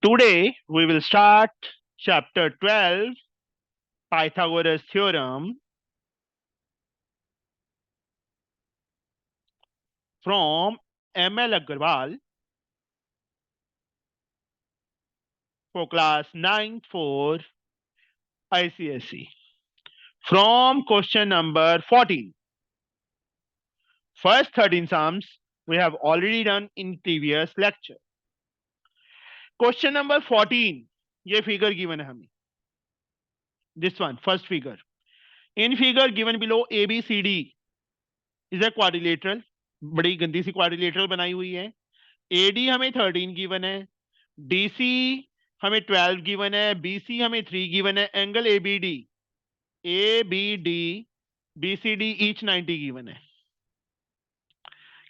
Today we will start chapter 12, Pythagoras theorem, from M.L. Agarwal for class 9 for ICSE. From question number 14. First 13 sums we have already done in previous lecture. Question number 14, ये figure given है हमें. This one, first figure. In figure given below, ABCD is a quadrilateral. बड़ी गंदी सी quadrilateral बनाई हुई है. AD हमें 13 given है, DC हमें 12 गिवन है, BC हमें 3 गिवन है, angle ABD BCD each 90 given है.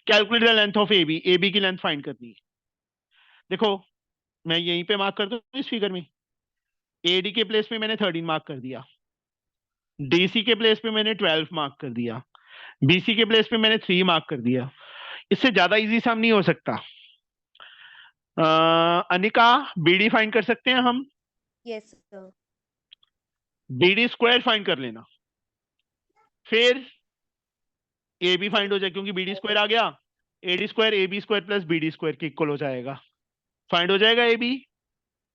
Calculate the length of AB की लेंथ फाइंड करनी है. देखो मैं यहीं पे मार्क कर दूं इस फिगर में. AD के प्लेस पे मैंने 13 मार्क कर दिया, DC के प्लेस पे मैंने 12 मार्क कर दिया, BC के प्लेस पे मैंने 3 मार्क कर दिया. इससे ज्यादा इजी सम नहीं हो सकता. अनिका, BD फाइंड कर सकते हैं हम? Yes sir. BD square find कर लेना, फिर AB फाइंड हो जाए, क्योंकि BD स्क्वायर आ गया, AD square AB square plus BD square के इक्वल हो जाएगा. फाइंड हो जाएगा AB.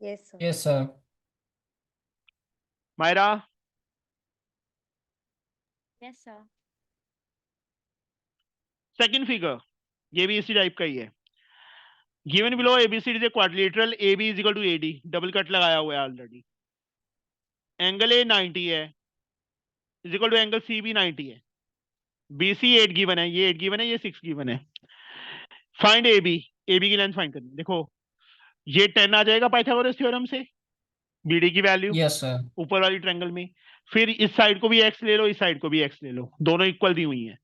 Yes sir. Yes sir. Myra, yes sir. Second figure ये भी इसी टाइप का ही है. Given below ABCD is quadrilateral, AB is equal to AD, double cut लगाया हुआ है ऑलरेडी. एंगल A 90 है, is equal to angle CB 90 है. BC 8 गिवन है, ये 8 गिवन है, ये 6 गिवन है. फाइंड AB की लेंथ फाइंड करनी. देखो ये 10 आ जाएगा पाइथागोरस थ्योरम से, BD की वैल्यू यस सर. ऊपर वाली ट्रायंगल में. फिर इस साइड को भी x ले लो, इस साइड को भी x ले लो, दोनों इक्वल दी हुई हैं.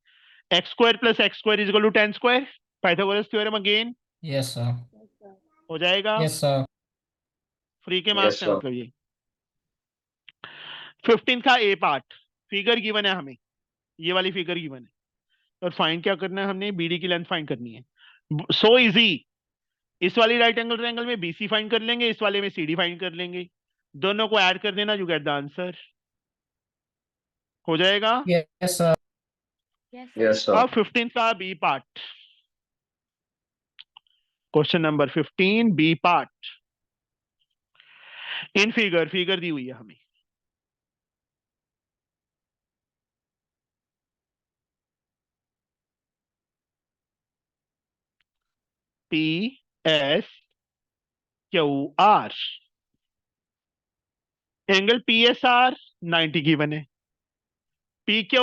x square plus x square is equal to 10 square. Pythagoras theorem again yes sir. हो जाएगा. Yes sir. फ्री के मार्क्स है मतलब ये. 15 का ए पार्ट फिगर गिवन है हमें, ये वाली फिगर गिवन है, और फाइंड क्या करना है हमने? BD की लेंथ फाइंड करनी है. So easy. इस वाली राइट एंगल ट्रायंगल में BC फाइंड कर लेंगे, इस वाले में CD फाइंड कर लेंगे, दोनों को ऐड कर देना, यू गेट द आंसर. हो जाएगा. Yes sir. Yes sir. अब 15 का B part, question number 15 B part. इन फिगर दी हुई है हमें. PSQR, एंगल PSR 90 गिवन है, PQ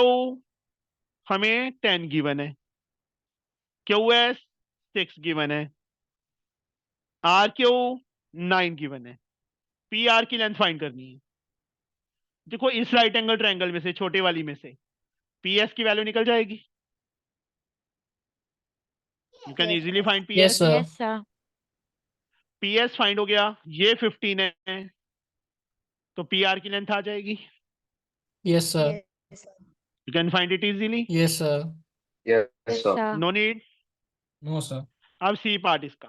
हमें 10 गिवन है, QS 6 गिवन है, RQ 9 गिवन है. PR की लेंथ फाइंड करनी है. देखो इस राइट एंगल ट्रायंगल में से, छोटे वाली में से PS की वैल्यू निकल जाएगी. You can easily find PS. Yes sir. Yes sir. PS find हो गया, ये 15 है, तो PR की लेंथ आ जाएगी. Yes sir. You can find it easily. Yes sir. Yes sir. No need. No sir. अब C पार्ट इसका.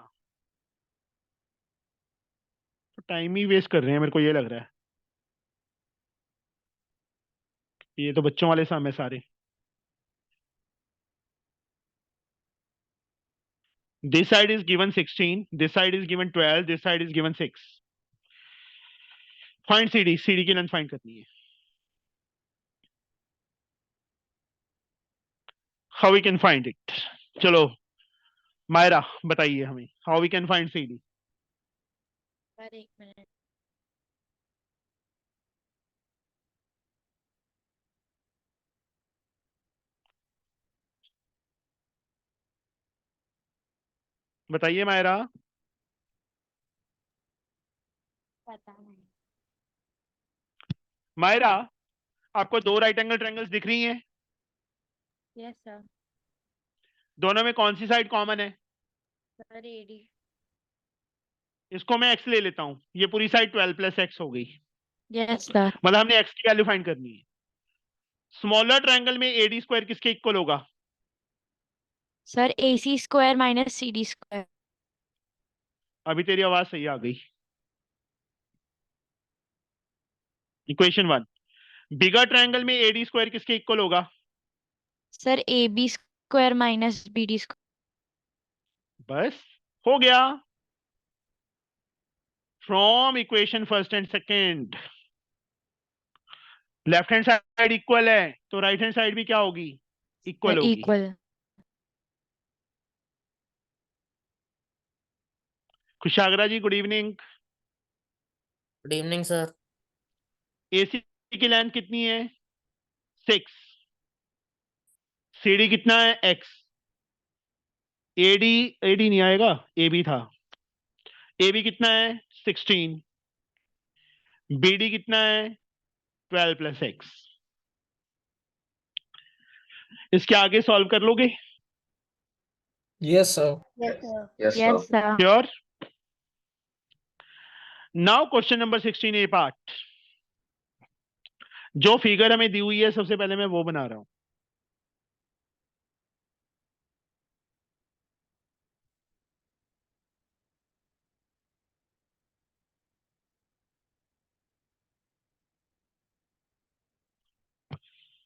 तो टाइम ही वेस्ट कर रहे हैं, मेरे को ये लग रहा है. ये तो बच्चों वाले सम है सारे. This side is given 16, this side is given 12, this side is given 6. Find CD की लेंथ फाइंड करनी है. How we can find it? चलो मायरा बताइए हमें, how we can find CD. Sir एक मिनट. बताइए मायरा. पता नहीं. मायरा, आपको दो राइट एंगल ट्रायंगल्स दिख रही हैं, यस सर. दोनों में कौन सी साइड कॉमन है? Sir AD. इसको मैं x ले लेता हूं, ये पूरी साइड 12 प्लस x हो गई. Yes sir. मतलब हमने x की वैल्यू फाइंड करनी है. स्मॉलर ट्रायंगल में AD स्क्वायर किसके इक्वल होगा? Sir AC square minus CD square. अभी तेरी आवाज सही आ गई. इक्वेशन 1, बिगर ट्रायंगल में AD स्क्वायर किसके इक्वल होगा? Sir AB square minus BD square. बस हो गया। From equation first and second, left hand side equal है तो राइट हैंड साइड भी क्या होगी? इक्वल होगी। Equal. Khushagra ji, good evening. Good evening sir. AC की लेंथ कितनी है? 6। CD कितना है? X। AD नहीं आएगा, AB था। AB कितना है? 16। BD कितना है? 12 + X। इसके आगे सॉल्व कर लोगे? Yes sir. Yes sir. Sure? Now question number 16 A part. जो फिगर हमें दी हुई है सबसे पहले मैं वो बना रहा हूं।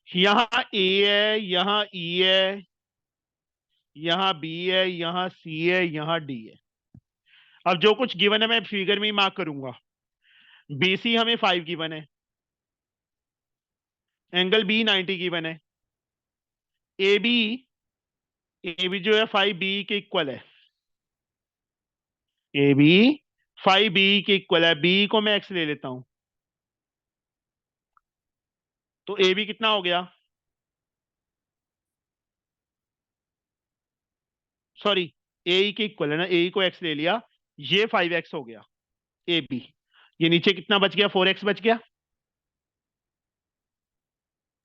यहां A है, यहां E है, यहां B है, यहां C है, यहां D है। अब जो कुछ गिवन है मैं फिगर में ही मार्क करूंगा। BC हमें 5 गिवन है, एंगल B 90 गिवन है, AB जो है 5B के इक्वल है। AB 5B के इक्वल है। B को मैं X ले लेता हूं तो AB कितना हो गया? सॉरी, AE के इक्वल है ना, AE को X ले लिया, ये 5X हो गया AB। ये नीचे कितना बच गया? 4X बच गया।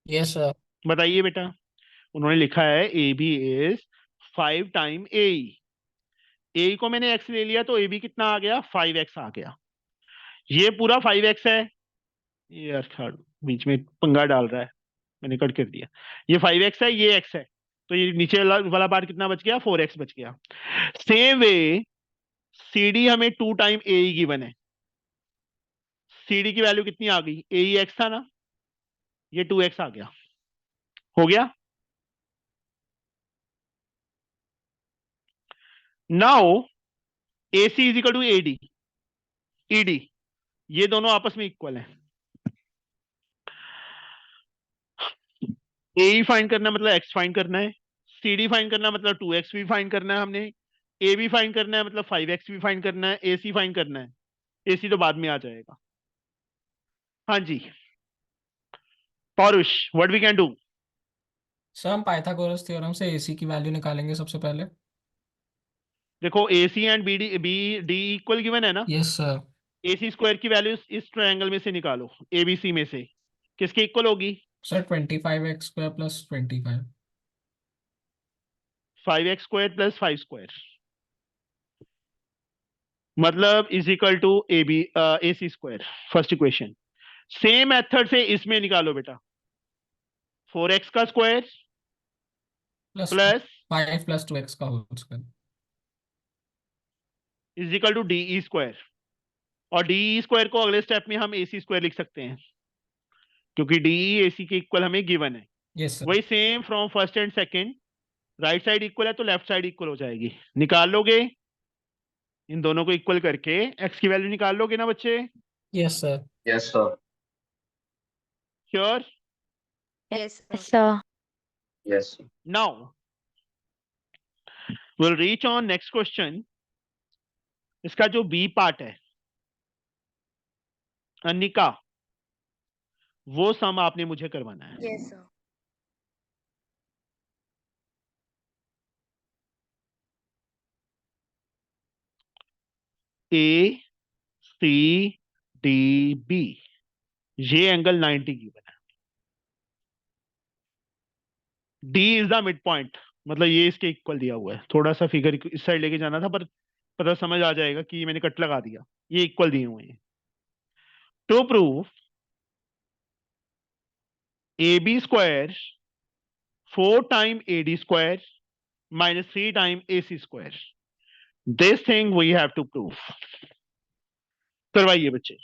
Yes sir. बताइए बेटा। उन्होंने लिखा है AB इज 5 टाइम AE को मैंने X ले लिया तो AB कितना आ गया? 5X आ गया। ये पूरा 5X है। ये यार बीच में पंगा डाल रहा है, मैंने कट कर दिया। ये 5X है, ये X है, तो ये नीचे वाला पार्ट कितना बच गया? 4X बच गया। सेम वे CD हमें 2 टाइम AE गिवन है। CD की वैल्यू कितनी आ गई? AE X था ना, ये 2X आ गया। हो गया। Now AC is equal to AD ED, ये दोनों आपस में इक्वल है। AE फाइंड करना मतलब X फाइंड करना है, CD फाइंड करना मतलब 2X भी फाइंड करना है हमने, AB फाइंड करना है मतलब 5X भी फाइंड करना है, AC फाइंड करना है। AC तो बाद में आ जाएगा। हाँ जी Paurush, what we can do? Sir हम पाइथागोरस थ्योरम से AC की वैल्यू निकालेंगे सबसे पहले। देखो AC and BD equal given है ना, यस सर। AC स्क्वायर की वैल्यू इस ट्रायंगल में से निकालो, ABC में से किसके इक्वल होगी? Sir 25x square plus 25। 5X square plus 5 square मतलब is equal to AC square. First equation. Same method से इसमें निकालो बेटा, 4X का square plus plus 5 plus 2x का whole square. Is equal to DE square. और DE square को अगले स्टेप में हम AC स्क्वायर लिख सकते हैं, क्योंकि DE AC के इक्वल हमें गिवन है। Yes sir. वही same from first and second, right side equal है तो लेफ्ट साइड इक्वल हो जाएगी। निकाल लोगे इन दोनों को इक्वल करके, X की वैल्यू निकाल लोगे ना बच्चे? Yes sir. Yes, sir. Sure? Yes sir. Yes. Now will reach on next question. इसका जो बी पार्ट है अनिका, वो सम आपने मुझे करवाना है। Yes sir. ACDB, ये एंगल 90 की बना है। D is the mid point, मतलब ये इसके इक्वल दिया हुआ है। थोड़ा सा फिगर इस साइड लेके जाना था, पर पता समझ आ जाएगा कि मैंने कट लगा दिया। ये इक्वल दिए हुए हैं। To prove AB square 4 time AD square minus 3 time AC square, this thing we have to prove. करवाइए बच्चे।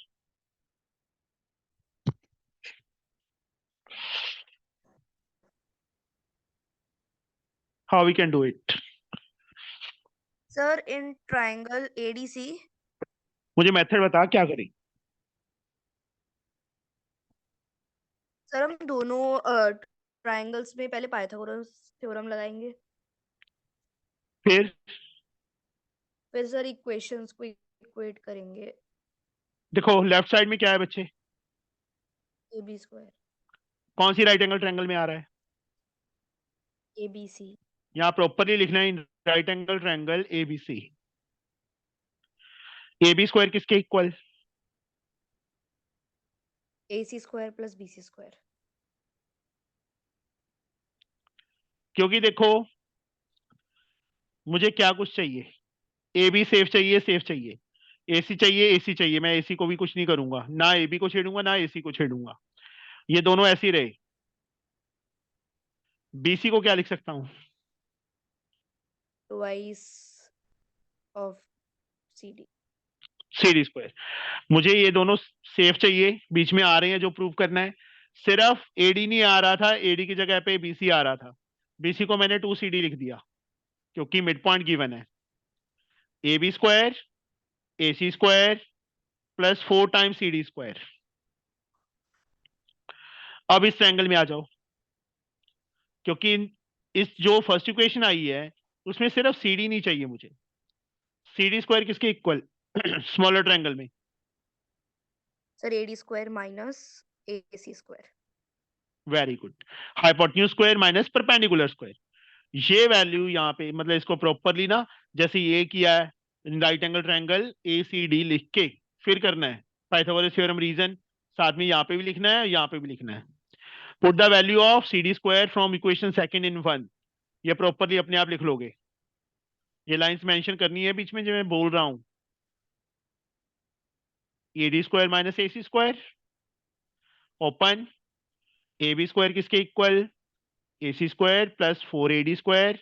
how we can do it? Sir in triangle ADC मुझे मेथड बता क्या करें. सर हम दोनों ट्राइंगल्स में पहले पाइथागोरस थ्योरम लगाएंगे, फिर फिर सर इक्वेशंस को इक्वेट करेंगे. देखो लेफ्ट साइड में क्या है बच्चे, AB स्क्वायर कौन सी राइट एंगल ट्रायंगल में आ रहा है? ABC यहाँ प्रॉपरली लिखना है right angle triangle ABC. AB square किसके equal? AC square plus BC square. क्योंकि देखो मुझे क्या कुछ चाहिए, AB सेफ चाहिए, सेफ चाहिए, AC चाहिए, AC चाहिए. मैं AC को भी कुछ नहीं करूंगा, ना AB को छेड़ूंगा ना AC को छेड़ूंगा, ये दोनों ऐसे ही रहे. BC को क्या लिख सकता हूँ? Twice of CD. CD square. मुझे ये दोनों सेफ चाहिए, बीच में आ रहे हैं जो प्रूव करना है. सिर्फ AD नहीं आ रहा था, AD की जगह पे BC आ रहा था. BC को मैंने 2CD लिख दिया क्योंकि मिड पॉइंट गिवन है. AB square AC square plus 4 times CD square. अब इस ट्रायंगल में आ जाओ, क्योंकि इस जो फर्स्ट इक्वेशन आई है उसमें सिर्फ CD नहीं चाहिए मुझे. CD स्क्वायर किसके इक्वल स्मॉलर ट्रायंगल में? Sir AD square minus AC square. Very good. Hypotenuse square minus perpendicular square. ये वैल्यू यहाँ पे मतलब इसको प्रॉपरली ना, जैसे ये किया है राइट एंगल ट्रायंगल ACD लिख के फिर करना है पाइथागोरस थ्योरम रीजन. साथ में यहाँ पे भी लिखना है, यहाँ पे भी लिखना है. Put the value of CD square from equation second in 1. ये प्रॉपरली अपने आप लिख लोगे. ये लाइंस मेंशन करनी है बीच में जो मैं बोल रहा हूँ. AD square minus AC square open. AB square किसके equal? AC square plus 4AD square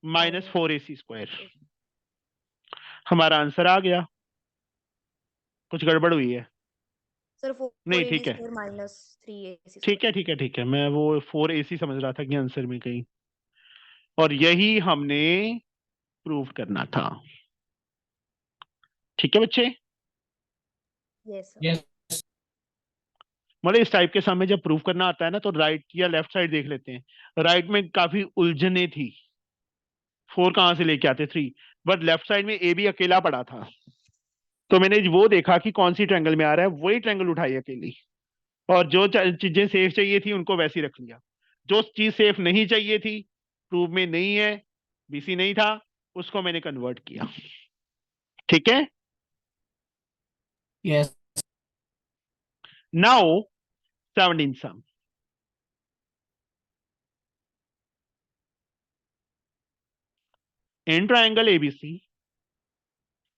minus 4AC square. हमारा आंसर आ गया. कुछ गड़बड़ हुई है? सर नहीं 4AD ठीक है, स्क्वायर माइनस 3AC ठीक है, स्क्वायर. ठीक है, ठीक है. मैं वो 4AC समझ रहा था कि आंसर में कहीं, और यही हमने प्रूव करना था. ठीक है बच्चे. Yes sir. यस मतलब इस टाइप के सामने जब प्रूव करना आता है ना तो राइट या लेफ्ट साइड देख लेते हैं. राइट में काफी उलझने थी, 4 कहां से लेके आते 3, बट लेफ्ट साइड में AB अकेला पड़ा था. तो मैंने वो देखा कि कौन सी ट्रायंगल में आ रहा है, वही ट्रायंगल उठाई अकेली, और जो चीजें सेफ चाहिए थी उनको वैसे ही रख लिया. जो चीज सेफ नहीं चाहिए थी, प्रूव में नहीं है, BC नहीं था, उसको मैंने कन्वर्ट किया. ठीक है. Yes now 17 sum. In triangle ABC,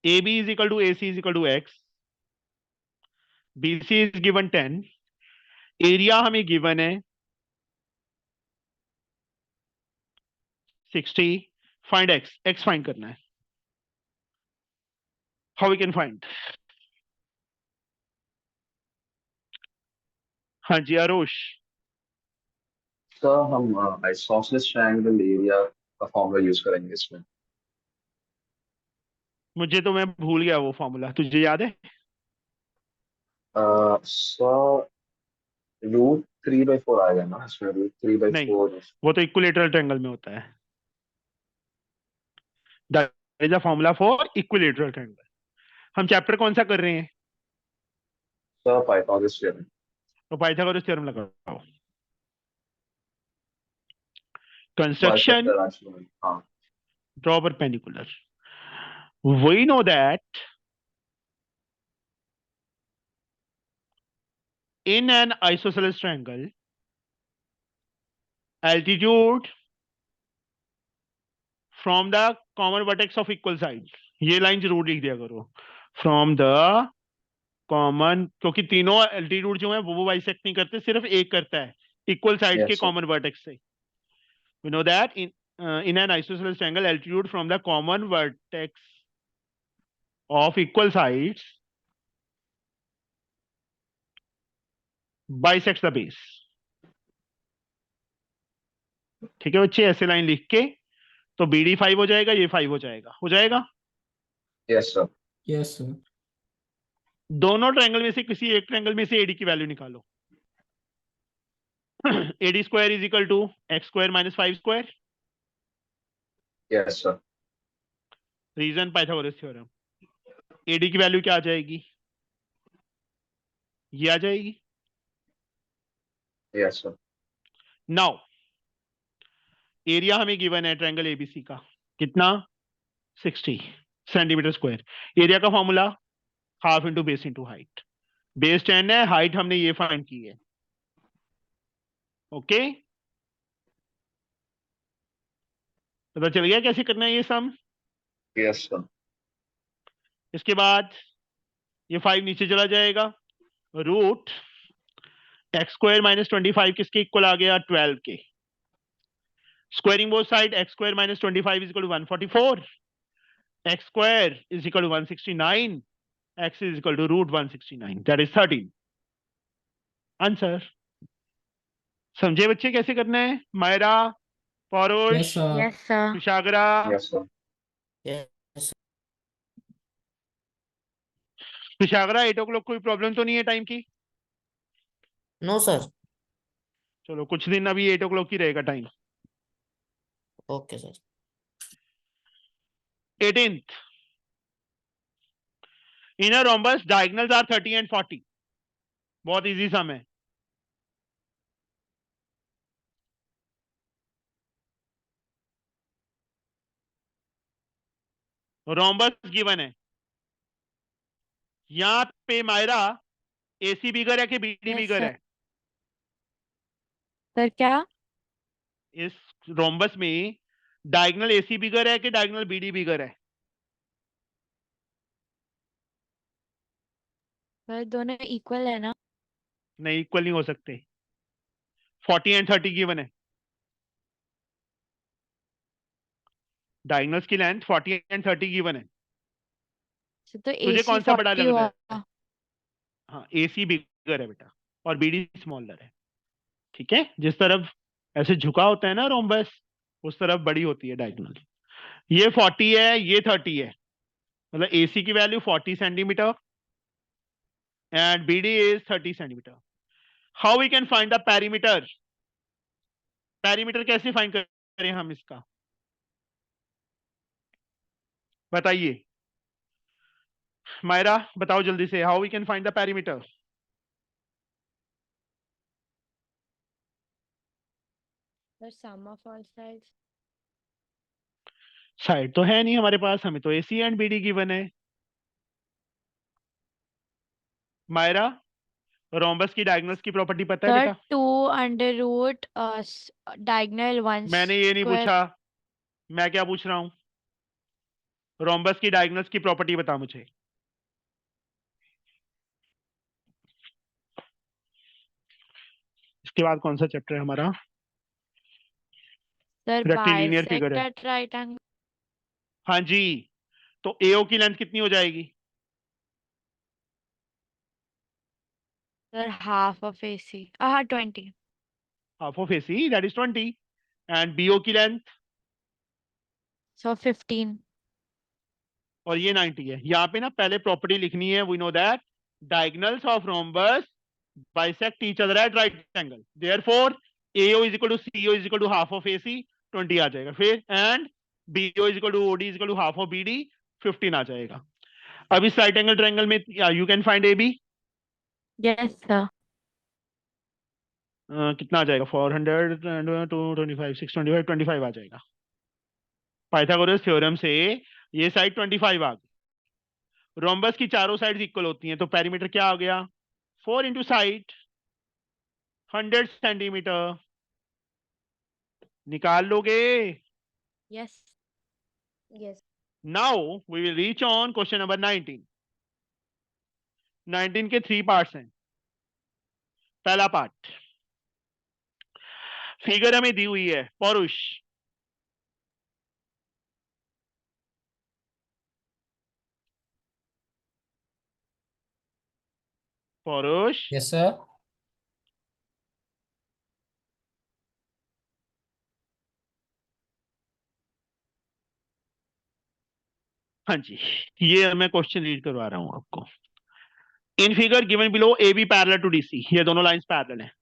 AB is equal to AC is equal to X, BC is given 10, area हमें गिवन है 60. फाइंड X, X फाइंड करना है. How we can find? हाँ जी आरोश. सर हम आइसोसेलेस ट्रायंगल एरिया का formula use करेंगे इसमें. मुझे तो मैं भूल गया वो फॉर्मूला, तुझे याद है? सर √3/4 आएगा ना इसमें, नहीं, √3/4. वो तो इक्विलेटरल ट्रायंगल में होता है. That is a formula for equilateral triangle. हम चैप्टर कौन सा कर रहे हैं? Sir Pythagoras theorem. तो पाइथागोरस थ्योरम लगाओ. कंस्ट्रक्शन, बाइसेक्टर एक्चुअली हाँ. Draw perpendicular. We know that in an isosceles triangle, altitude from the common vertex of equal sides, ये लाइन जरूर लिख दिया करो. फ्रॉम द कॉमन, क्योंकि तीनों एल्टीट्यूड जो है वो बाइसेक्ट नहीं करते, सिर्फ एक करता है इक्वल साइड्स के Yes, sir. कॉमन वर्टेक्स से. We know that in an isosceles triangle, altitude from the common vertex of equal sides bisects the base. ठीक है बच्चे, ऐसे लाइन लिख के तो BD 5 हो जाएगा, ये 5 हो जाएगा, हो जाएगा। Yes, sir. Yes sir. दोनों ट्रायंगल में से किसी एक ट्रायंगल में से AD की वैल्यू निकालो। AD square is equal to x square minus 5 square. Yes, sir. Reason Pythagoras theorem. AD की वैल्यू क्या आ जाएगी? ये आ जाएगी। Yes, sir. नाउ एरिया हमें गिवन है ट्रायंगल ABC का, कितना? 60 सेंटीमीटर स्क्वायर। एरिया का formula half into base into height. Base 10 है, हाइट हमने ये फाइंड की है। ओके, पता चल गया कैसे करना है ये सम। Yes, sir. इसके बाद ये 5 नीचे चला जाएगा। रूट एक्स स्क्वायर माइनस 25 किसके इक्वल आ गया? 12 के। Squaring both side, x square minus 25 is equal to 144, x square is equal to 169, x is equal to root 169, that is 13 answer. समझे बच्चे कैसे करना है? Myra, yes Paurush, sir. Yes, sir. Kushagra, Yes, sir. Yes Kushagra 8 o'clock कोई problem तो नहीं है time की? No sir. चलो कुछ दिन अभी 8 o'clock ही रहेगा time. Okay sir. 18th, in a rhombus diagonals are 30 and 40। बहुत इजी सम है। रोम्बस गिवन है, यहां पे मायरा AC बिगर है कि BD Yes, बिगर sir. है? Sir, क्या? इस रोम्बस में डायगोनल AC बिगर है कि डायगोनल BD बिगर है? सर दोनों इक्वल है ना? नहीं, इक्वल नहीं हो सकते। 40 एंड 30 गिवन है। डायगोनल्स की लेंथ 40 एंड 30 गिवन है। सर तो तुझे AC कौन सा बड़ा 40 लग रहा हुआ। है? हाँ, AC बिगर है बेटा और BD स्मॉलर है। ठीक है, जिस तरफ ऐसे झुका होता है ना रोम्बस, उस तरफ बड़ी होती है डायगोनल। ये 40 है, ये 30 है, मतलब AC की value 40 centimetre and BD is 30 centimetre. How we can find the perimeter? Perimeter कैसे फाइंड करें हम इसका, बताइए मायरा, बताओ जल्दी से। How we can find the perimeter? Sir sum of all sides. Side तो है नहीं हमारे पास, हमें तो AC एंड BD गिवन है। मायरा, रोम्बस की डायगोनल्स की प्रॉपर्टी पता है सर बेटा? 2 अंडर रूट डायगोनल 1 मैंने ये नहीं स्क्वायर। पूछा, मैं क्या पूछ रहा हूं? रोम्बस की डायगोनल्स की प्रॉपर्टी बता मुझे। इसके बाद कौन सा चैप्टर है हमारा? सर रेक्टिलिनियर फिगर बाइसेक्ट है। At right angle. हाँ जी, तो AO की लेंथ कितनी हो जाएगी? Sir half of AC। हाँ 20। Half of AC, that is 20। And BO की लेंथ? सो 15। और ये 90 है। यहाँ पे ना पहले प्रॉपर्टी लिखनी है। We know that diagonals of rhombus bisect each other at right angle, therefore AO is equal to CO is equal to half of AC, 20 आ जाएगा। फिर and BO is equal to OD is equal to half of BD, 15 आ जाएगा। अब इस right angle triangle में you can find AB। Yes sir. कितना आ जाएगा? 400 एंड 225 625 25 आ जाएगा। पाइथागोरस थ्योरम से ये साइड 25 आ गई। रोम्बस की चारों साइड्स इक्वल होती हैं, तो पेरीमीटर क्या आ गया? 4 इंटू साइड 100 सेंटीमीटर। निकाल लोगे? Yes. Yes. Now we will reach on question number 19। 19 के 3 पार्ट्स हैं। पहला पार्ट, फिगर हमें दी हुई है। पौरुष, पौरुष, यस सर। हाँ जी, ये मैं क्वेश्चन रीड करवा रहा हूं आपको। In figure given below A B parallel to DC, ये दोनों लाइंस पैरेलल हैं।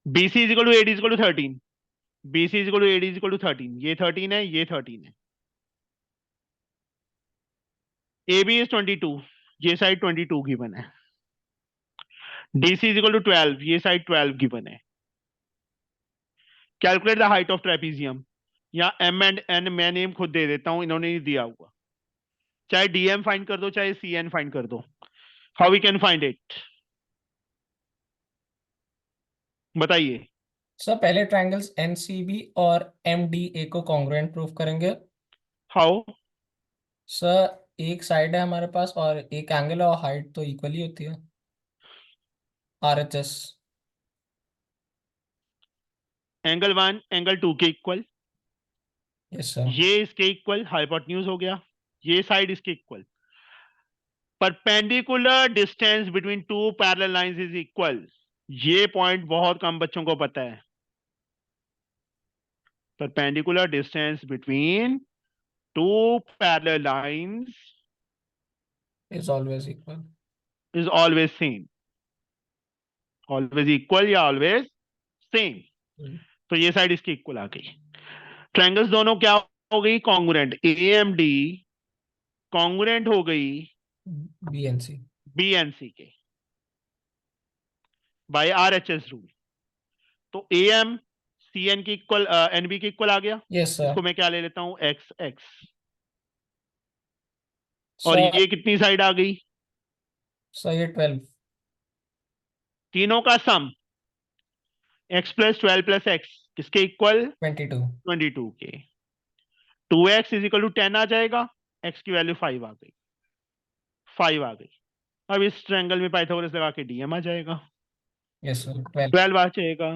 BC is equal to AD is equal to 13, BC is equal to AD is equal to 13, ये 13 है, ये 13 है। AB इज 22, ये साइड 22 गिवन है। DC is equal to 12, ये साइड 12 गिवन है। Calculate the height of trapezium, या M and N मैं नेम खुद दे देता हूं, इन्होंने नहीं दिया हुआ। चाहे DM फाइंड कर दो, चाहे CN फाइंड कर दो। How we can find it, बताइए। सर पहले ट्रायंगल्स NCB और MDA को कॉन्ग्रुएंट प्रूफ करेंगे। हाउ? सर एक साइड है हमारे पास और एक एंगल है और हाइट तो इक्वली होती है, RHS। एंगल 1 एंगल 2 के इक्वल, यस सर। ये इसके इक्वल, हाइपोटेन्यूज हो गया, ये साइड इसके equal. Perpendicular distance between two parallel lines is equal, ये पॉइंट बहुत कम बच्चों को पता है। Perpendicular distance between two parallel lines is always equal. Is always same, always equal या ऑलवेज सेम। तो ये साइड इसकी इक्वल आ गई। ट्रायंगल्स दोनों क्या हो गई, कॉन्ग्रुएंट। AMD कॉन्ग्रुएंट हो गई BNC। BNC के बाय RHS रूल। तो AM CN की इक्वल, NB की इक्वल आ गया। Yes sir. इसको मैं क्या ले लेता हूं, XX। और सर ये कितनी साइड आ गई, सर ये 12। तीनों का सम x प्लस 12 प्लस x किसके इक्वल, 22। 22 के। 2x इज इक्वल टू 10 आ जाएगा, x की वैल्यू 5 आ गई, 5 आ गई। अब इस ट्रायंगल में पाइथागोरस लगा के DM आ जाएगा, यस सर 12। 12 आ जाएगा,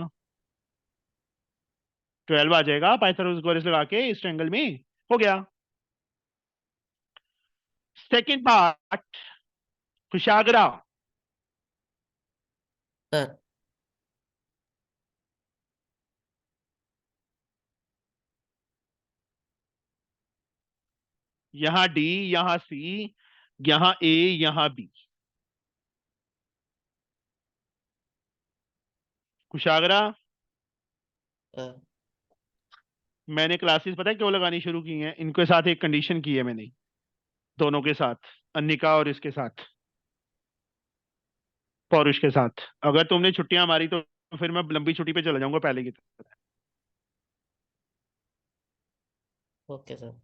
12 आ जाएगा पाइथागोरस लगा के इस ट्रायंगल में, हो गया। Second part, Kushagra. सर यहां D, यहां C, यहां A, यहां B। कुशाग्रा। सर मैंने क्लासेस पता है क्यों लगानी शुरू की हैं, इनके साथ एक कंडीशन की है मैंने, दोनों के साथ, अनिका और इसके साथ, पौरुष के साथ। अगर तुमने छुट्टियां मारी तो फिर मैं लंबी छुट्टी पे चला जाऊंगा पहले की तरह। Okay sir.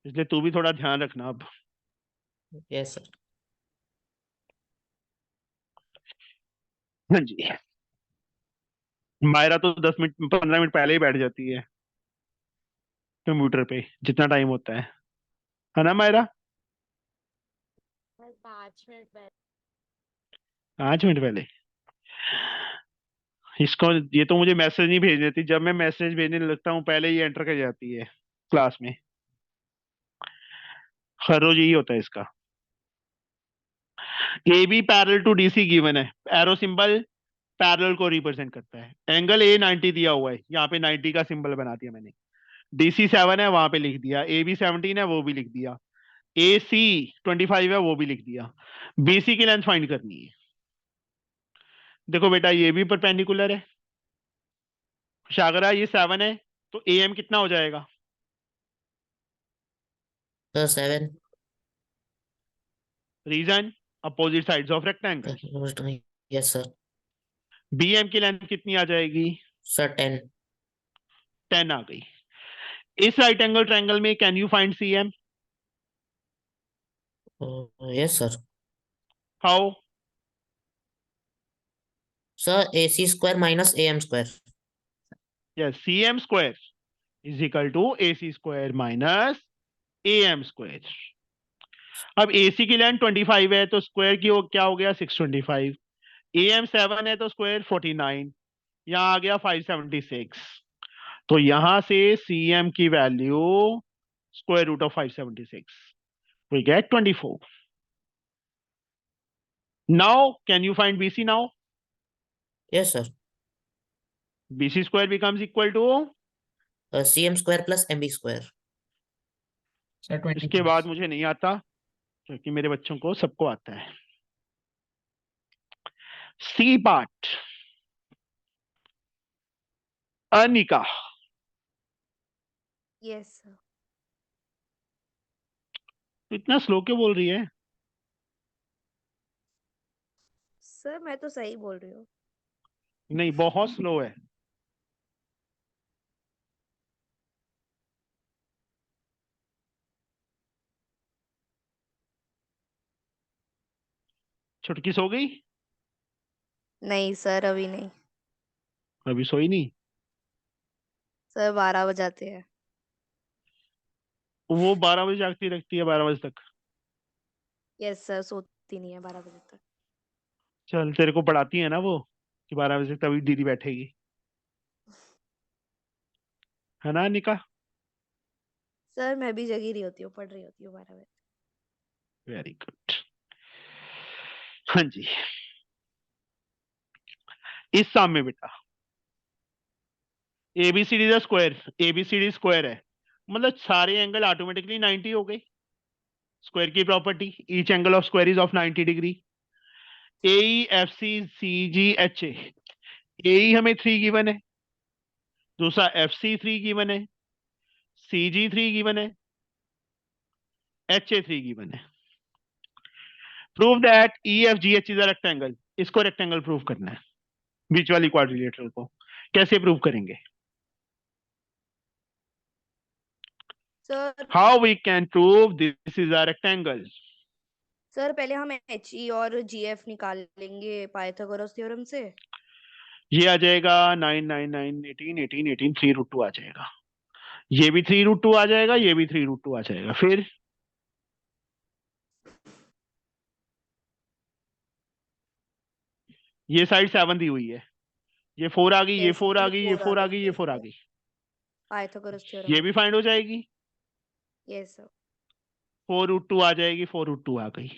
इसलिए तू भी थोड़ा ध्यान रखना अब। Yes sir. हाँ जी, मायरा तो 10 मिनट 15 मिनट पहले ही बैठ जाती है कंप्यूटर पे, जितना टाइम होता है ना मायरा? 5 मिनट पहले। 5 मिनट पहले। इसको, ये तो मुझे मैसेज नहीं भेज देती, जब मैं मैसेज भेजने लगता हूँ पहले ही एंटर कर जाती है क्लास में। हर रोज यही होता है इसका। AB parallel to DC given है, एरो सिंबल पैरेलल को रिप्रेजेंट करता है। एंगल A 90 दिया हुआ है, यहाँ पे 90 का सिंबल बना दिया मैंने। DC 7 है, वहां पे लिख दिया। AB 17 है, वो भी लिख दिया। AC 25 है, वो भी लिख दिया। BC की लेंथ फाइंड करनी है। देखो बेटा, ये भी परपेंडिकुलर है। शागरा ये 7 है, तो AM कितना हो जाएगा? Sir 7। Reason, opposite sides of rectangle. Yes sir. BM की लेंथ कितनी आ जाएगी? सर 10। 10 आ गई। इस राइट एंगल ट्रायंगल में can you find CM? Yes sir. How? Sir AC square minus AM square. Yes, CM square is equal to AC square minus AM square. अब AC की लेंथ 25 है, तो स्क्वायर की क्या हो गया, 625। AM 7 है, तो स्क्वायर 49, यहाँ आ गया 576। तो यहां से CM की वैल्यू square root of 576, we get 24. Now can you find BC now? Yes sir. BC square becomes equal to CM square plus MB square. Sir इसके बाद 26. मुझे नहीं आता क्योंकि मेरे बच्चों को सबको आता है। C part, Anika. Yes sir. इतना स्लो क्यों बोल रही है? सर मैं तो सही बोल रही हूँ। नहीं, बहुत स्लो है। छुटकी सो गई? नहीं सर अभी नहीं। अभी सोई नहीं? सर 12 बजाते हैं। वो 12 बजे जागती रहती है, 12 बजे तक। यस सर सोती नहीं है 12 बजे तक। चल, तेरे को पढ़ाती है ना वो कि 12 बजे तक तभी दीदी बैठेगी, है ना अनिका? सर मैं भी जगी रही होती हूँ, पढ़ रही होती हूँ 12 बजे। Very good. हाँ जी, इस साम में बेटा ABCD the square, ABCD square है मतलब सारे एंगल ऑटोमेटिकली 90 हो गए। स्क्वायर की property, each angle of square is of 90 degree. A F C C G H A हमें 3 गिवन है, दूसरा एफ सी 3 गिवन है, सी जी 3 गिवन है, एच ए 3 गिवन है। Prove that E F G H is a rectangle. इसको rectangle prove करना है, बीच वाली क्वाड्रिलेटरल को। कैसे प्रूव करेंगे? Sir how we can prove this is a rectangle? Sir पहले हम एच ई और जी एफ निकाल लेंगे पाइथागोरस थ्योरम से। ये आ जाएगा 9 9 9 18 18 18 3√2 आ जाएगा। ये भी 3√2 आ जाएगा, ये भी 3√2 आ जाएगा। फिर ये साइड 7 दी हुई है, ये 4 आ गई, ये यस 4 आ गई, ये 4 आ 4 आ गई, गई, ये 4 आ गई। पाइथागोरस थ्योरम ये आ भी गया। फाइंड हो जाएगी। Yes sir. 4√2 आ जाएगी, 4√2 आ गई।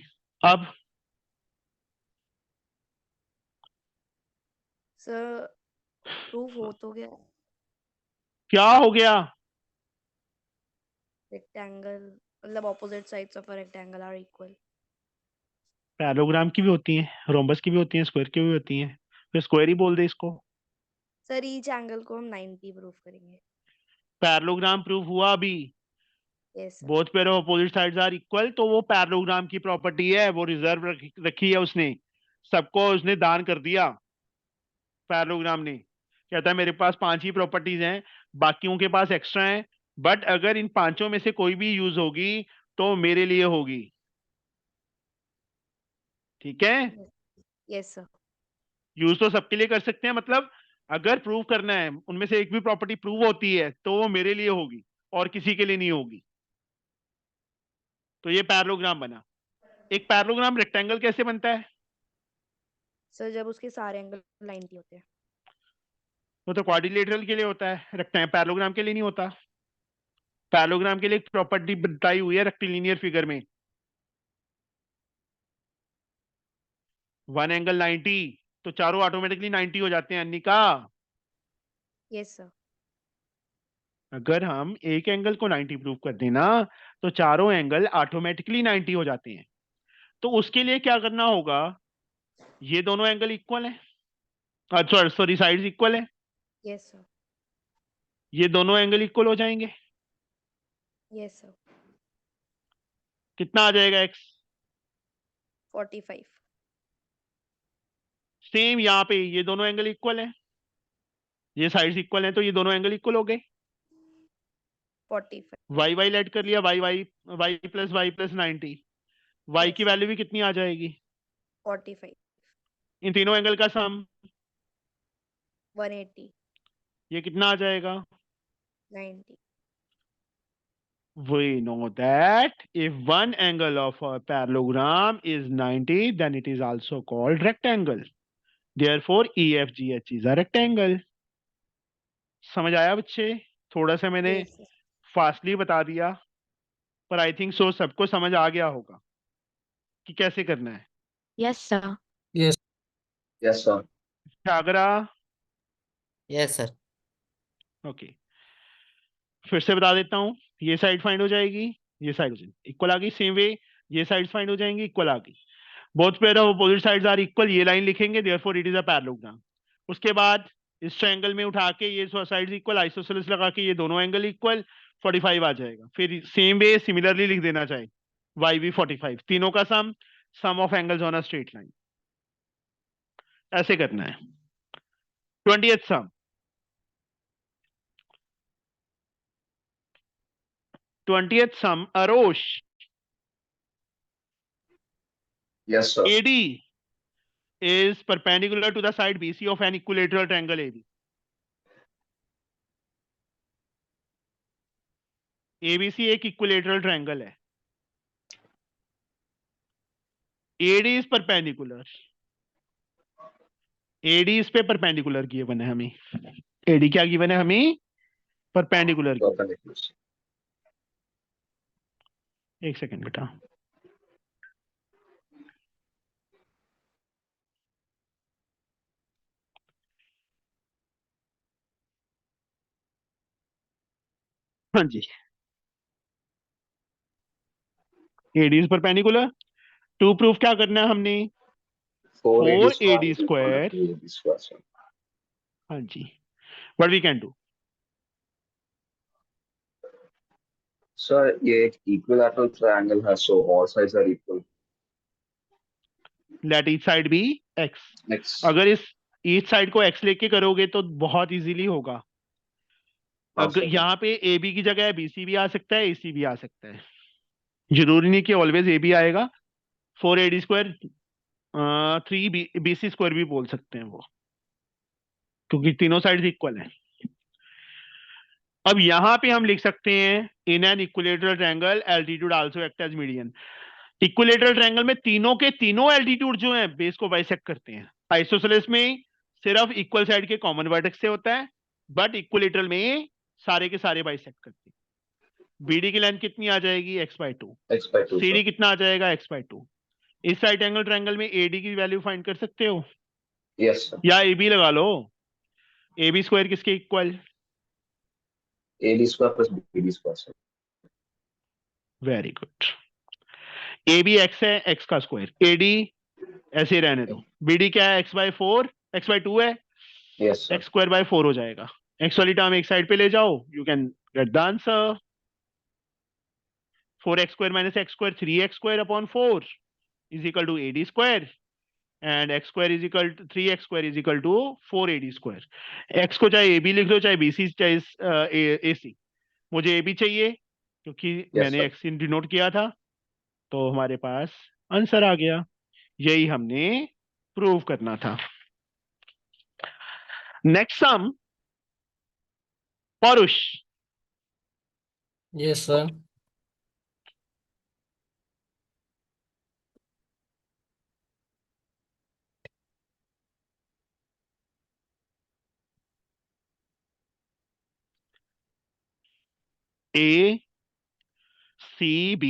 अब सर प्रूफ हो तो गया। क्या हो गया? रेक्टेंगल मतलब opposite sides of a rectangle are equal. Parallelogram की भी होती है, रोम्बस की भी होती है, स्क्वायर की भी होती है, फिर स्क्वायर ही बोल दे इसको। सर ईच एंगल को हम 90 प्रूफ करेंगे। पैरेललोग्राम प्रूफ हुआ अभी। Yes sir. Both pair of opposite sides are equal, तो वो पैरेललोग्राम की प्रॉपर्टी है, वो रिजर्व रखी है उसने, सबको उसने दान कर दिया पैरेललोग्राम ने। कहता है मेरे पास 5 ही प्रॉपर्टीज हैं, बाकियों के पास एक्स्ट्रा हैं, बट अगर इन पांचों में से कोई भी यूज होगी तो मेरे लिए होगी। ठीक है? Yes sir. यूज तो सबके लिए कर सकते हैं, मतलब अगर प्रूव करना है उनमें से एक भी प्रॉपर्टी प्रूव होती है तो वो मेरे लिए होगी और किसी के लिए नहीं होगी। तो ये पैरेललोग्राम बना। एक पैरेललोग्राम रेक्टेंगल कैसे बनता है? सर जब उसके सारे एंगल 90 होते हैं। वो तो क्वाड्रिलेटरल के लिए होता है, पैरेललोग्राम के लिए नहीं होता। पैरेललोग्राम के लिए एक प्रॉपर्टी बताई हुई है रेक्टिलिनियर फिगर में, 1 एंगल 90, तो चारों ऑटोमेटिकली 90 हो जाते हैं अनिका। Yes sir. अगर हम एक एंगल को 90 प्रूव कर देना तो चारों एंगल ऑटोमेटिकली 90 हो जाते हैं। तो उसके लिए क्या करना होगा? ये दोनों एंगल इक्वल है, सॉरी साइड्स इक्वल है, यस सर। ये दोनों एंगल इक्वल हो जाएंगे। Yes sir. कितना आ जाएगा एक्स? 45। सेम यहाँ पे ये दोनों एंगल इक्वल है, ये साइड्स इक्वल है, तो ये दोनों एंगल इक्वल हो गए। 45। वाई वाई ऐड कर लिया, Y Y Y plus 90, Y Yes, की sir. वैल्यू भी कितनी आ जाएगी? 45। इन तीनों एंगल का सम 180। ये कितना आ जाएगा? 90। We know that if one angle of a parallelogram is 90, then it is also called rectangle. Therefore, EFGH is a rectangle. समझ आया बच्चे? थोड़ा सा मैंने Yes, sir. फास्टली बता दिया, पर आई थिंक सो सबको समझ आ गया होगा कि कैसे करना है। Yes, sir. Yes. Yes, sir. Agra, Yes, sir. Okay. फिर से बता देता हूँ, ये साइड फाइंड हो जाएगी, ये साइड हो जाएगी, इक्वल आ गई। सेम वे ये साइड फाइंड हो जाएंगी, इक्वल आ गई। Both pair of opposite sides are equal, ये लाइन लिखेंगे, therefore it is a parallelogram. उसके बाद इस ट्रायंगल में उठा के ये साइड्स इक्वल, आइसोसेलेस लगा के ये दोनों एंगल इक्वल, 45 आ जाएगा। फिर सेम वे सिमिलरली लिख देना चाहिए, वाई भी 45, तीनों का sum of angles on a straight line, ऐसे करना है। 20th some, 20th sum, Arosh, Yes, sir. AD is perpendicular to the side BC of an equilateral triangle AB. ABC एक equilateral triangle है. AD is perpendicular. AD इस पे perpendicular given है हमें. AD क्या given है हमें? Perpendicular given. Perpendicular. एक सेकंड बेटा. हाँ जी. AD is perpendicular. To prove क्या करना है हमने? 4AD 4AD is equal square. to 2AD square, sir. हाँ जी. What we can do? Sir, ये एक equilateral triangle है, so all sides are equal. Let each side be x. Next. अगर इस ईच साइड को x लेके करोगे तो बहुत इजीली होगा. हाँ, अगर sir. यहाँ पे AB की जगह BC भी आ सकता है, AC भी आ सकता है. जरूरी नहीं कि ऑलवेज AB आएगा. 4AD स्क्वायर 3BC स्क्वायर भी बोल सकते हैं वो, क्योंकि तीनों साइड्स इक्वल हैं. अब यहाँ पे हम लिख सकते हैं in an equilateral triangle altitude also act as median. Equilateral triangle में तीनों के तीनों एल्टीट्यूड जो हैं बेस को बाइसेक्ट करते हैं. आइसोसेलेस में सिर्फ इक्वल साइड के कॉमन वर्टेक्स से होता है, बट इक्विलेटरल में सारे के सारे बाइसेक्ट करते हैं. बीडी की लेंथ कितनी आ जाएगी? x/2. X by 2, CD sir. कितना आ जाएगा? x/2. इस राइट एंगल ट्रायंगल में एडी की वैल्यू फाइंड कर सकते हो, Yes, sir. या AB लगा लो. AB स्क्वायर किसके equal? AD square plus BD square, sir. Very good. AB x है, x का स्क्वायर. AD ऐसे रहने दो. BD क्या है? x/4, x/2 है, Yes, sir. x square by 4 हो जाएगा. x वाली टर्म एक साइड पे ले जाओ, you can get the answer. 4x square minus x square 3x square upon 4 is equal to AD square, and x square is equal to 3x square is equal to 4AD square. x को चाहे AB लिख लो, चाहे BC, चाहे AC. मुझे AB चाहिए क्योंकि मैंने sir. x denote किया था, तो हमारे पास आंसर आ गया. यही हमने प्रूव करना था. Next sum, Paurush. Yes sir. A C B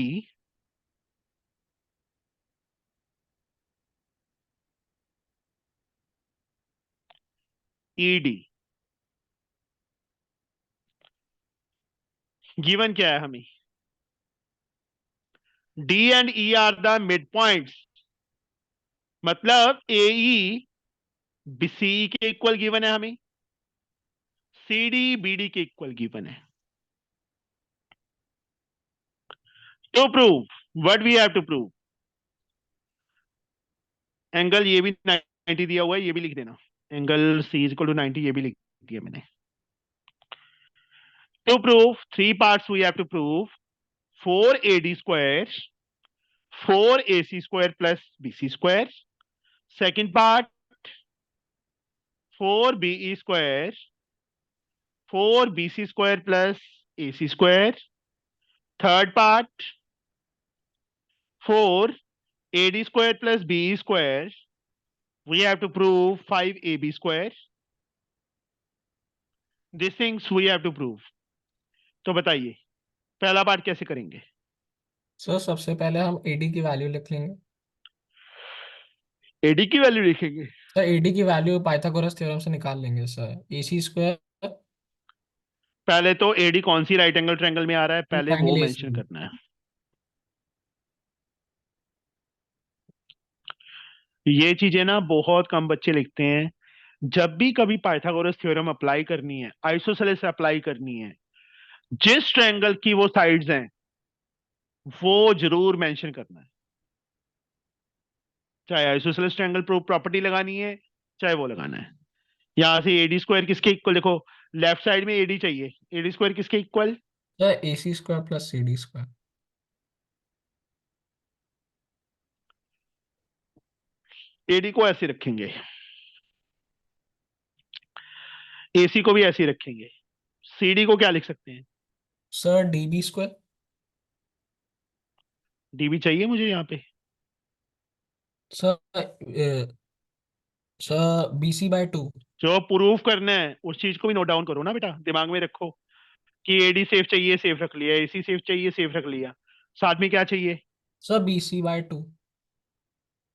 E D given क्या है हमें? D and E are the midpoints. मतलब AE BC के इक्वल गिवन है हमें, CD BD के इक्वल गिवन है. तो prove, what we have to prove? Angle ये भी 90 दिया हुआ है, ये भी लिख देना. Angle C is equal to 90, ये भी लिख दिया मैंने. To prove, three parts we have to prove. 4AD square, 4AC square plus BC square. Second part, 4BE square, 4BC square plus AC square. Third part, 4AD square plus BE square. We have to prove 5AB square. These things we have to prove. तो बताइए पहला part कैसे करेंगे? Sir सबसे पहले हम AD की value लिख लेंगे. AD की वैल्यू लिखेंगे. सर एडी की वैल्यू पाइथागोरस थ्योरम से निकाल लेंगे सर. AC स्क्वायर पहले तो एडी कौन सी राइट एंगल ट्रायंगल में आ रहा है, पहले वो ट्रायंगल मेंशन AC। करना है। ये चीजें ना बहुत कम बच्चे लिखते हैं। जब भी कभी पाइथागोरस थ्योरम अप्लाई करनी है, आइसोसेलेस अप्लाई करनी है, जिस ट्रायंगल की वो साइड्स हैं वो जरूर मेंशन करना है। चाहे आइसोसेलेस ट्रायंगल प्रॉपर्टी लगानी है, चाहे वो लगाना है। यहां से एडी स्क्वायर किसके इक्वल, देखो लेफ्ट साइड में एडी चाहिए, एडी स्क्वायर किसके equal, sir AC² + CD²। AD को ऐसे रखेंगे, एसी को भी ऐसे ही रखेंगे। सीडी को क्या लिख सकते हैं, सर DB²। डीबी चाहिए मुझे यहाँ पे। Sir sir BC/2। जो प्रूफ करना है उस चीज को भी नोट डाउन करो ना बेटा, दिमाग में रखो कि एडी सेफ चाहिए, सेफ रख लिया, एसी सेफ चाहिए, सेफ रख लिया, साथ में क्या चाहिए। Sir BC/2।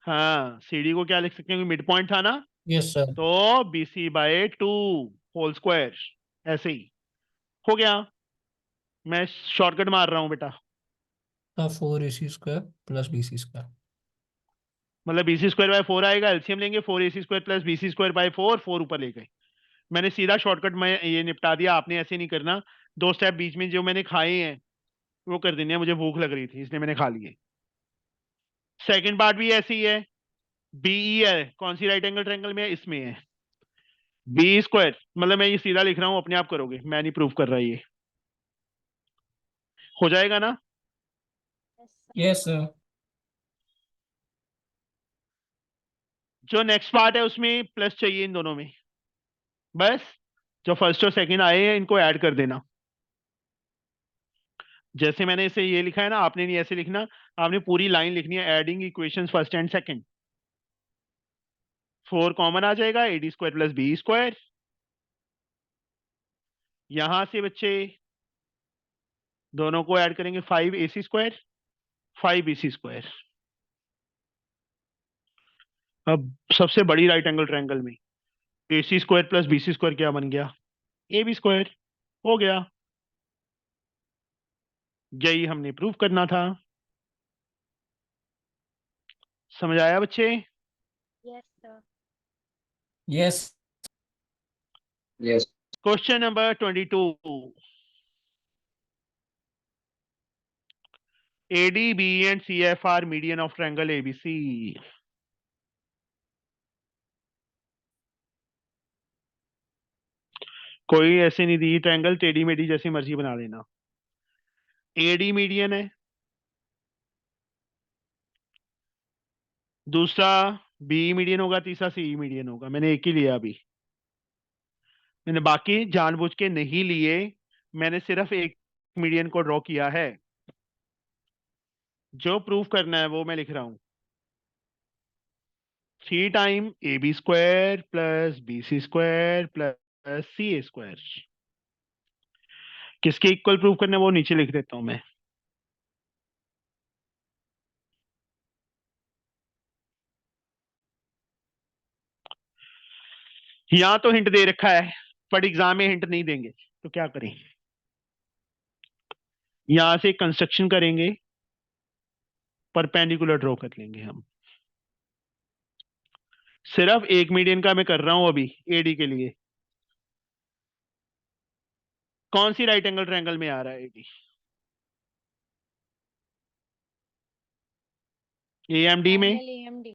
हाँ, सीडी को क्या लिख सकते हैं, मिड पॉइंट था ना, यस सर। तो BC/2 होल स्क्वायर, ऐसे ही हो गया। मैं शॉर्टकट मार रहा हूँ बेटा, सर 4AC² + BC²। मतलब BC²/4 आएगा, एलसीएम लेंगे, 4AC² + BC²/4, 4 ऊपर ले गए। मैंने सीधा शॉर्टकट में ये निपटा दिया, आपने ऐसे नहीं करना। 2 स्टेप बीच में जो मैंने खाए हैं वो कर देने हैं, मुझे भूख लग रही थी इसलिए मैंने खा लिए। सेकंड पार्ट भी ऐसी ही है, BE है, कौन सी राइट एंगल ट्रायंगल में है, इसमें है। B², मतलब मैं ये सीधा लिख रहा हूँ, अपने आप करोगे, मैं नहीं प्रूफ कर रहा, ये हो जाएगा ना। Yes sir. जो नेक्स्ट पार्ट है उसमें प्लस चाहिए इन दोनों में, बस जो फर्स्ट और सेकंड आए हैं इनको ऐड कर देना। जैसे मैंने इसे ये लिखा है ना, आपने नहीं ऐसे लिखना, आपने पूरी लाइन लिखनी है, adding equations first and second. 4 common आ जाएगा, AD² + BE²। यहां से बच्चे दोनों को ऐड करेंगे, 5AC², 5BC²। अब सबसे बड़ी राइट एंगल ट्रायंगल में AC² + BC² क्या बन गया, AB²। हो गया, यही हमने प्रूव करना था। समझ आया बच्चे। Yes, sir. Yes. Yes. Question number 22, ADB and CF are median of triangle ABC। कोई ऐसे नहीं दी ट्रायंगल, टेढ़ी मेढ़ी जैसी मर्जी बना लेना। AD मीडियन है, दूसरा BE मीडियन होगा, तीसरा CE मीडियन होगा। मैंने एक ही लिया अभी, मैंने बाकी जानबूझ के नहीं लिए, मैंने सिर्फ एक मीडियन को ड्रॉ किया है। जो प्रूफ करना है वो मैं लिख रहा हूं, 3 टाइम AB² + BC² + CA²। किसके इक्वल प्रूफ करना है वो नीचे लिख देता हूं मैं। यहां तो हिंट दे रखा है, बट एग्जाम में हिंट नहीं देंगे तो क्या करें। यहां से कंस्ट्रक्शन करेंगे, परपेंडिकुलर ड्रॉ कर लेंगे हम। सिर्फ एक मीडियन का मैं कर रहा हूं अभी एडी के लिए। कौन सी राइट एंगल ट्रायंगल में आ रहा है एडी, AMD में। Triangle AMD.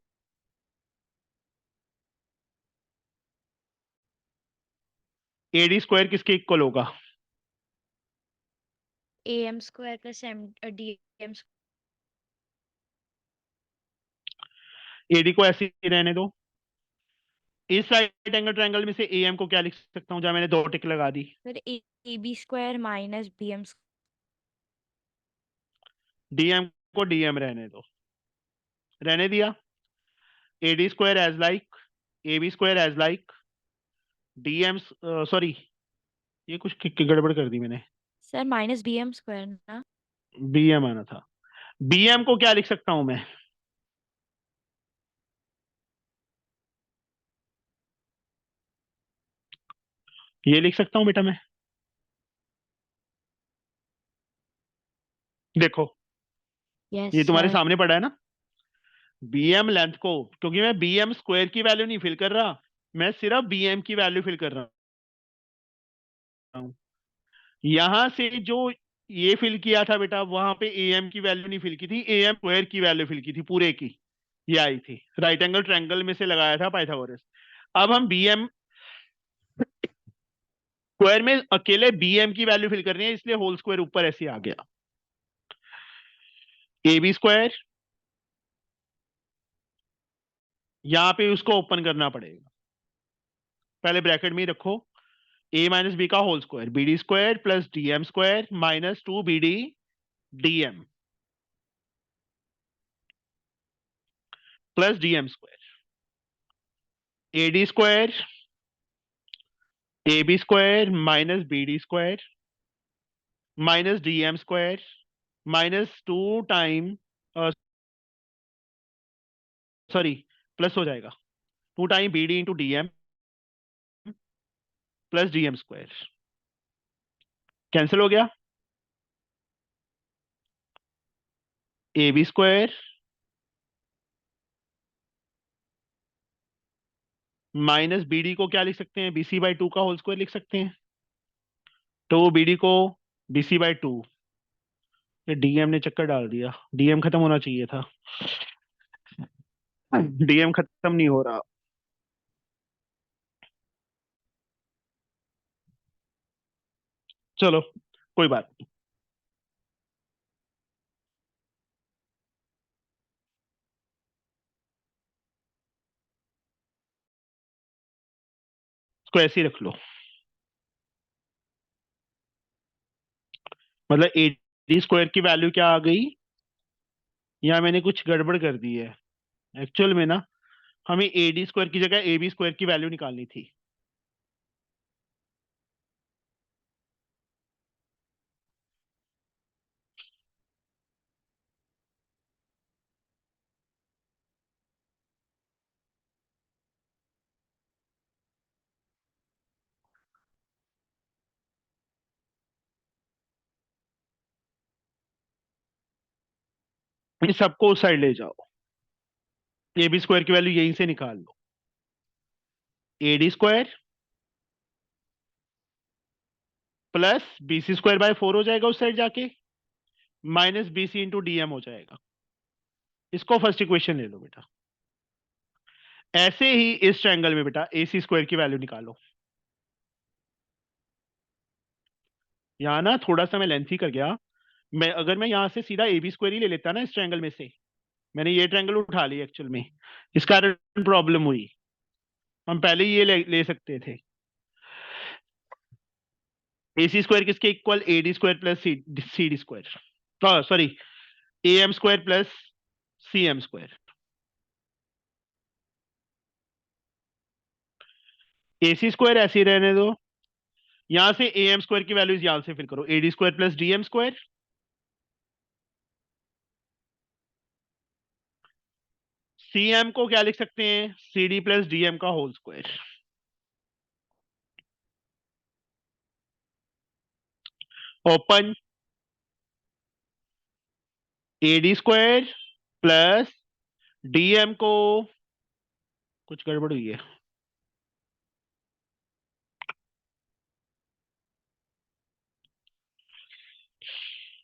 AD² किसके इक्वल होगा, AM² + DM². AD को ऐसे ही रहने दो। इस राइट एंगल ट्रायंगल में से AM को क्या लिख सकता हूं, जहां मैंने 2 टिक लगा दी। Sir, AB² - BM². DM को DM रहने दो, रहने दिया। AD² as like, AB² as like, DM, sorry ये कुछ गड़बड़ कर दी मैंने, Sir, -BM² ना. BM आना था। BM को क्या लिख सकता हूं मैं, ये लिख सकता हूं बेटा मैं, देखो Yes, ये तुम्हारे sir. सामने पड़ा है ना, बीएम लेंथ को, क्योंकि मैं बीएम स्क्वायर की वैल्यू नहीं फिल कर रहा, मैं सिर्फ बीएम की वैल्यू फिल कर रहा हूँ। यहां से जो ये फिल किया था बेटा, वहां पे एएम की वैल्यू नहीं फिल की थी, एएम स्क्वायर की वैल्यू फिल की थी पूरे की, ये आई थी। राइट एंगल ट्रायंगल में से लगाया था पाइथागोरस। अब हम बीएम स्क्वायर में अकेले बीएम की वैल्यू फिल कर रहे हैं, इसलिए होल स्क्वायर ऊपर ऐसे आ गया। ए बी स्क्वायर, यहां पे उसको ओपन करना पड़ेगा, पहले ब्रैकेट में ही रखो, ए माइनस बी का whole square, B D square plus DM square minus 2 BD DM plus DM square, A D square A B square minus B D square minus DM square minus 2 time, sorry plus हो जाएगा, 2 time B D into DM plus DM square, cancel हो गया। A B square minus B D को क्या लिख सकते हैं, BC/2 का होल स्क्वायर लिख सकते हैं, तो BD को BC/2, ये डीएम ने चक्कर डाल दिया, डीएम खत्म होना चाहिए था, डीएम खत्म नहीं हो रहा। चलो कोई बात नहीं, इसको ऐसे ही रख लो, मतलब ए डी स्क्वायर की वैल्यू क्या आ गई, या मैंने कुछ गड़बड़ कर दी है, एक्चुअल में ना हमें ए डी स्क्वायर की जगह ए बी स्क्वायर की वैल्यू निकालनी थी। ये सबको उस साइड ले जाओ, ए बी स्क्वायर की वैल्यू यहीं से निकाल लो, A D square plus BC²/4 हो जाएगा उस साइड जाके, माइनस BC इंटू डीएम हो जाएगा। इसको फर्स्ट इक्वेशन ले लो बेटा। ऐसे ही इस ट्रायंगल में बेटा AC² की वैल्यू निकालो। यहाँ ना थोड़ा सा मैं लेंथी कर गया, अगर मैं यहाँ से सीधा AB² ही ले लेता ना इस ट्रायंगल में से, मैंने ये ट्रायंगल उठा लिया एक्चुअल में, इस कारण प्रॉब्लम हुई, हम पहले ही ये ले सकते थे। AC² किसके equal, AD² plus CD², sorry AM² plus CM²। AC² ऐसे ही रहने दो, यहां से AM² की वैल्यूज यहां से फिल करो, AD² प्लस DM², CM को क्या लिख सकते हैं, CD प्लस DM का whole square, open, AD² plus DM को, कुछ गड़बड़ हुई है,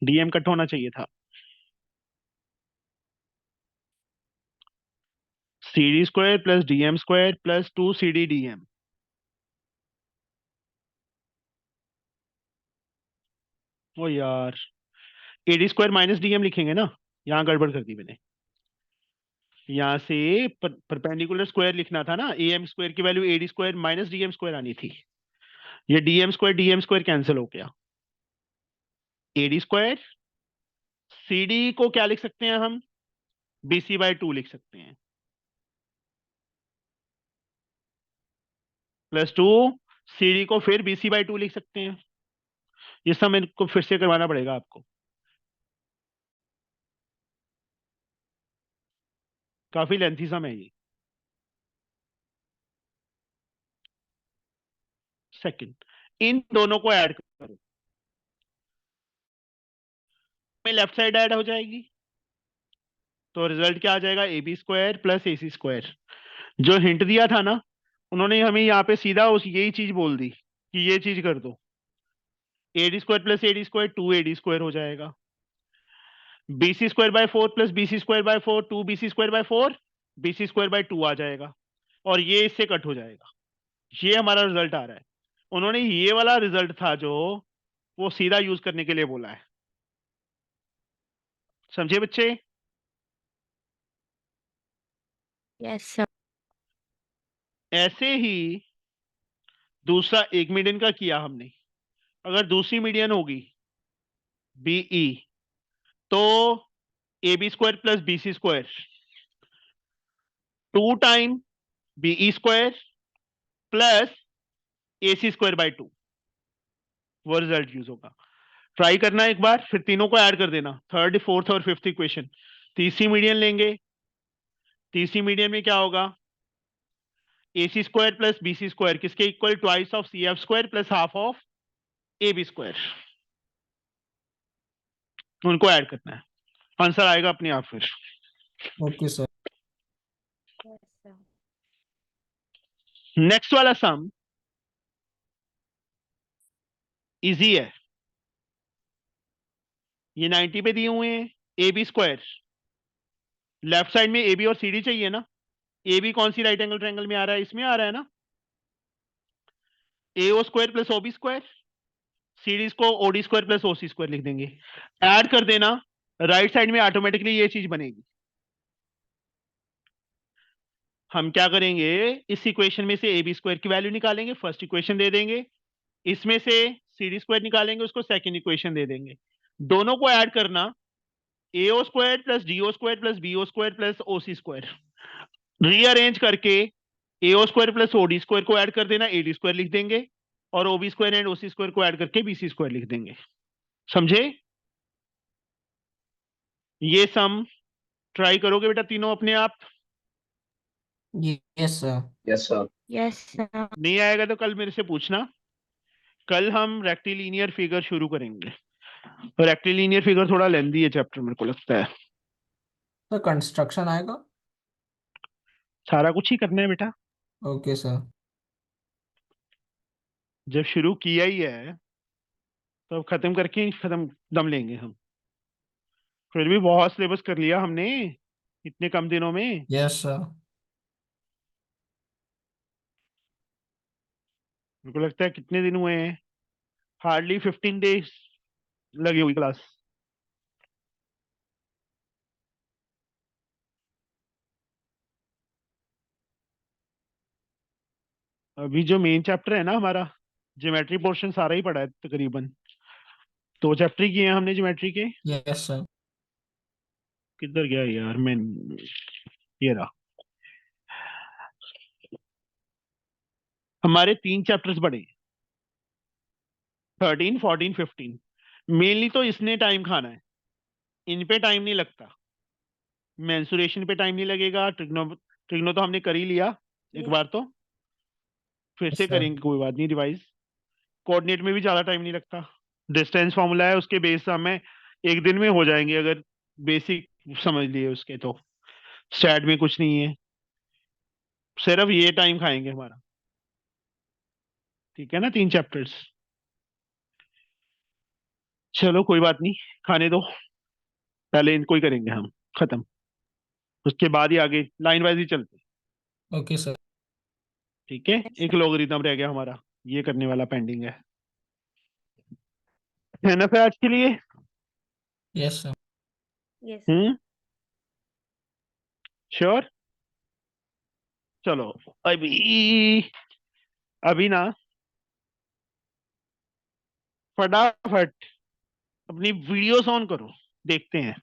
DM कट होना चाहिए था, CD² plus DM² plus 2CD/DM, ओ यार AD² माइनस DM लिखेंगे ना, यहाँ गड़बड़ कर दी मैंने, यहाँ से परपेंडिकुलर स्क्वायर लिखना था ना, AM² की वैल्यू AD² माइनस DM² आनी थी, ये DM² कैंसिल हो गया, AD², CD को क्या लिख सकते हैं हम, BC/2 लिख सकते हैं, प्लस 2, CD को फिर BC/2 लिख सकते हैं, ये सब मेरे को फिर से करवाना पड़ेगा आपको, काफी लेंथी सम है ये। सेकंड, इन दोनों को ऐड करो, में लेफ्ट साइड ऐड हो जाएगी, तो रिजल्ट क्या आ जाएगा, A B square plus A C square. जो हिंट दिया था ना उन्होंने हमें यहाँ पे सीधा उस यही चीज बोल दी कि ये चीज कर दो, A D square plus A D square 2 AD square हो जाएगा, B C square by 4 plus B C square by 4 2 BC square by 4 BC square by 2 आ जाएगा, और ये इससे कट हो जाएगा। ये हमारा रिजल्ट आ रहा है। उन्होंने ये वाला रिजल्ट था जो वो सीधा यूज करने के लिए बोला है। समझे बच्चे? Yes, sir. ऐसे ही दूसरा एक मीडियन का किया हमने। अगर दूसरी मीडियन होगी बीई तो A B square plus B C square 2 time BE square plus A C square by 2, वो रिजल्ट यूज होगा। ट्राई करना एक बार, फिर तीनों को ऐड कर देना, थर्ड फोर्थ और फिफ्थ इक्वेशन। तीसरी मीडियन लेंगे, तीसरी मीडियन में क्या होगा, A C square plus B C square किसके equal, twice of C F square plus half of A B square. उनको ऐड करना है, आंसर आएगा अपने आप फिर। Okay sir. Yes, sir. Next वाला सम इजी है, ये 90 पे दिए हुए हैं। A B square, left side में ए बी और सी डी चाहिए ना, ए बी कौन सी राइट एंगल ट्रायंगल में आ रहा है, इसमें आ रहा है ना, A O square plus O B square, series को O D square plus O C square लिख देंगे, ऐड कर देना, राइट साइड में ऑटोमेटिकली ये चीज बनेगी। हम क्या करेंगे, इस इक्वेशन में से ए बी स्क्वायर की वैल्यू निकालेंगे, फर्स्ट इक्वेशन दे देंगे, इसमें से सी डी स्क्वायर निकालेंगे, उसको सेकंड इक्वेशन दे देंगे, दोनों को ऐड करना, A O square plus D O square plus B O square plus O C square, rearrange करके A O square plus O D square को ऐड कर देना, ए डी स्क्वायर लिख देंगे, और O B square and O C square को add करके B C square लिख देंगे। समझे? ये सम ट्राई करोगे बेटा तीनों अपने आप? Yes sir. Yes, sir. Yes, sir. नहीं आएगा तो कल मेरे से पूछना। कल हम रेक्टिलिनियर फिगर शुरू करेंगे। रेक्टिलिनियर फिगर थोड़ा लेंदी है चैप्टर, मेरे को लगता है। तो कंस्ट्रक्शन आएगा? सारा कुछ ही करना है बेटा, ओके सर। जब शुरू किया ही है तो खत्म करके खत्म दम लेंगे हम। फिर भी बहुत सिलेबस कर लिया हमने इतने कम दिनों में। Yes sir. मेरे को लगता है कितने दिन हुए हैं, हार्डली 15 डेज लगी हुई क्लास। अभी जो मेन चैप्टर है ना हमारा, ज्योमेट्री पोर्शन सारा ही पढ़ा है तकरीबन। 2 चैप्टर किए हैं हमने ज्योमेट्री के। Yes sir. किधर गया यार, मैं ये रहा। हमारे 3 चैप्टर्स पढ़े, 13 14 15। मेनली तो इसने टाइम खाना है, इन पे टाइम नहीं लगता। मेंसुरेशन पे टाइम नहीं लगेगा, ट्रिग्नो तो हमने कर ही लिया एक बार, तो फिर से सर। करेंगे, कोई बात नहीं रिवाइज। कोऑर्डिनेट में भी ज्यादा टाइम नहीं लगता, डिस्टेंस फॉर्मूला है उसके बेस हमें एक दिन में हो जाएंगे अगर बेसिक समझ लिए उसके, तो स्टैट में कुछ नहीं है, सिर्फ ये टाइम खाएंगे हमारा। ठीक है ना, 3 चैप्टर्स। चलो कोई बात नहीं, खाने दो, पहले इनको ही करेंगे हम खत्म, उसके बाद ही आगे लाइन वाइज ही चलते। Okay sir. ठीक है, Yes, एक sir. लॉगरिथम रह गया हमारा, ये करने वाला पेंडिंग है ना फिर आज के लिए। Yes sir. Yes sure. चलो अभी अभी ना फटाफट अपनी वीडियोस ऑन करो, देखते हैं।